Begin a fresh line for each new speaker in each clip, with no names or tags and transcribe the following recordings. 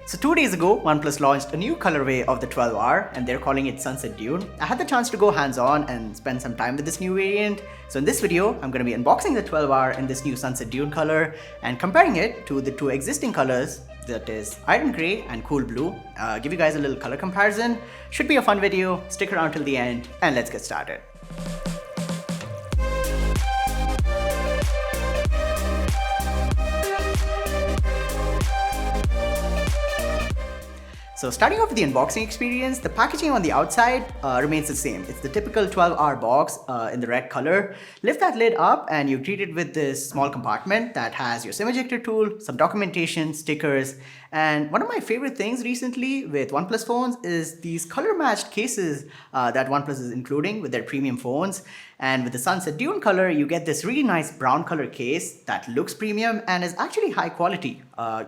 So 2 days ago, OnePlus launched a new colorway of the 12R and they're calling it Sunset Dune. I had the chance to go hands-on and spend some time with this new variant. So in this video, I'm going to be unboxing the 12R in this new Sunset Dune color and comparing it to the two existing colors, that is Iron Grey and Cool Blue. Give you guys a little color comparison. Should be a fun video. Stick around till the end and let's get started. So starting off with the unboxing experience, the packaging on the outside remains the same. It's the typical 12R box in the red color. Lift that lid up and you're greeted with this small compartment that has your SIM ejector tool, some documentation, stickers, and one of my favorite things recently with OnePlus phones is these color matched cases that OnePlus is including with their premium phones. And with the Sunset Dune color, you get this really nice brown color case that looks premium and is actually high quality.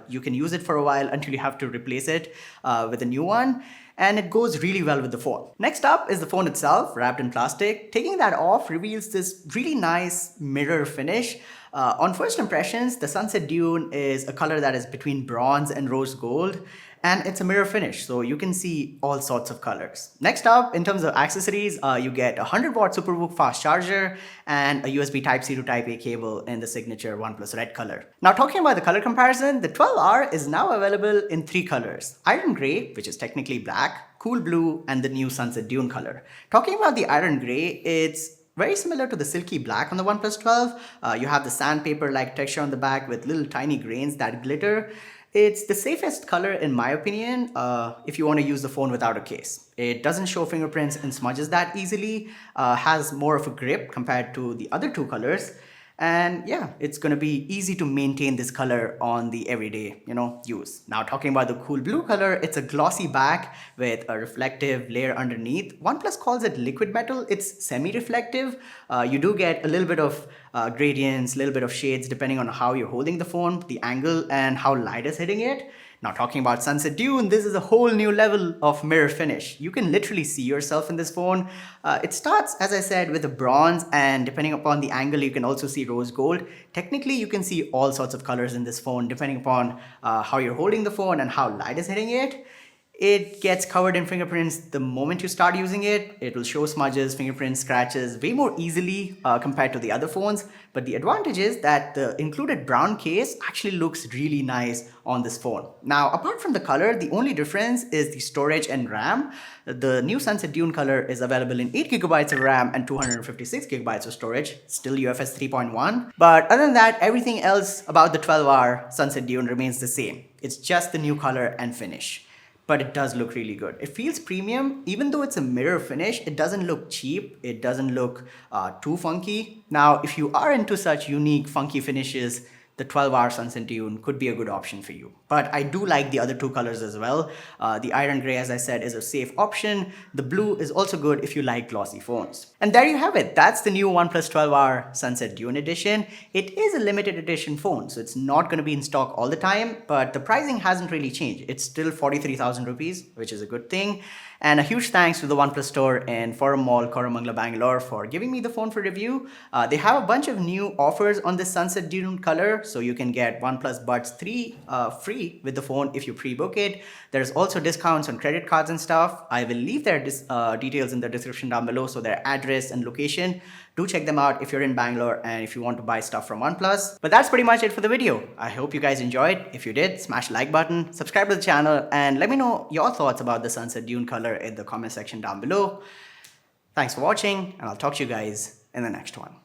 You can use it for a while until you have to replace it with a new one. And it goes really well with the phone. Next up is the phone itself, wrapped in plastic. Taking that off reveals this really nice mirror finish. On first impressions, the Sunset Dune is a color that is between bronze and rose gold. And it's a mirror finish, so you can see all sorts of colors. Next up, in terms of accessories, you get a 100-watt SuperVOOC fast charger and a USB Type-C to Type-A cable in the signature OnePlus red color. Now talking about the color comparison, the 12R is now available in 3 colors. Iron Grey, which is technically black, Cool Blue, and the new Sunset Dune color. Talking about the Iron Grey, it's very similar to the silky black on the OnePlus 12. You have the sandpaper-like texture on the back with little tiny grains that glitter. It's the safest color in my opinion if you want to use the phone without a case. It doesn't show fingerprints and smudges that easily, has more of a grip compared to the other 2 colors. And yeah, it's going to be easy to maintain this color on the everyday, use. Now talking about the Cool Blue color, it's a glossy back with a reflective layer underneath. OnePlus calls it liquid metal. It's semi-reflective. You do get a little bit of gradients, a little bit of shades depending on how you're holding the phone, the angle, and how light is hitting it. Now talking about Sunset Dune, this is a whole new level of mirror finish. You can literally see yourself in this phone. It starts, as I said, with a bronze, and depending upon the angle, you can also see rose gold. Technically, you can see all sorts of colors in this phone, depending upon how you're holding the phone and how light is hitting it. It gets covered in fingerprints the moment you start using it. It will show smudges, fingerprints, scratches way more easily compared to the other phones. But the advantage is that the included brown case actually looks really nice on this phone. Now, apart from the color, the only difference is the storage and RAM. The new Sunset Dune color is available in 8 GB of RAM and 256 GB of storage, still UFS 3.1. But other than that, everything else about the 12R Sunset Dune remains the same. It's just the new color and finish. But it does look really good. It feels premium. Even though it's a mirror finish, it doesn't look cheap. It doesn't look too funky. Now, if you are into such unique, funky finishes, the 12R Sunset Dune could be a good option for you. But I do like the other 2 colors as well. The Iron Grey, as I said, is a safe option. The blue is also good if you like glossy phones. And there you have it. That's the new OnePlus 12R Sunset Dune edition. It is a limited edition phone, so it's not going to be in stock all the time, but the pricing hasn't really changed. It's still 43,000 rupees, which is a good thing. And a huge thanks to the OnePlus store in Forum Mall, Koramangala, Bengaluru for giving me the phone for review. They have a bunch of new offers on this Sunset Dune color, so you can get OnePlus Buds 3 free with the phone if you pre-book it. There's also discounts on credit cards and stuff. I will leave their details in the description down below, so their address and location. Do check them out if you're in Bangalore and if you want to buy stuff from OnePlus. But that's pretty much it for the video. I hope you guys enjoyed. If you did, smash the like button, subscribe to the channel, and let me know your thoughts about the Sunset Dune color in the comment section down below. Thanks for watching, and I'll talk to you guys in the next one.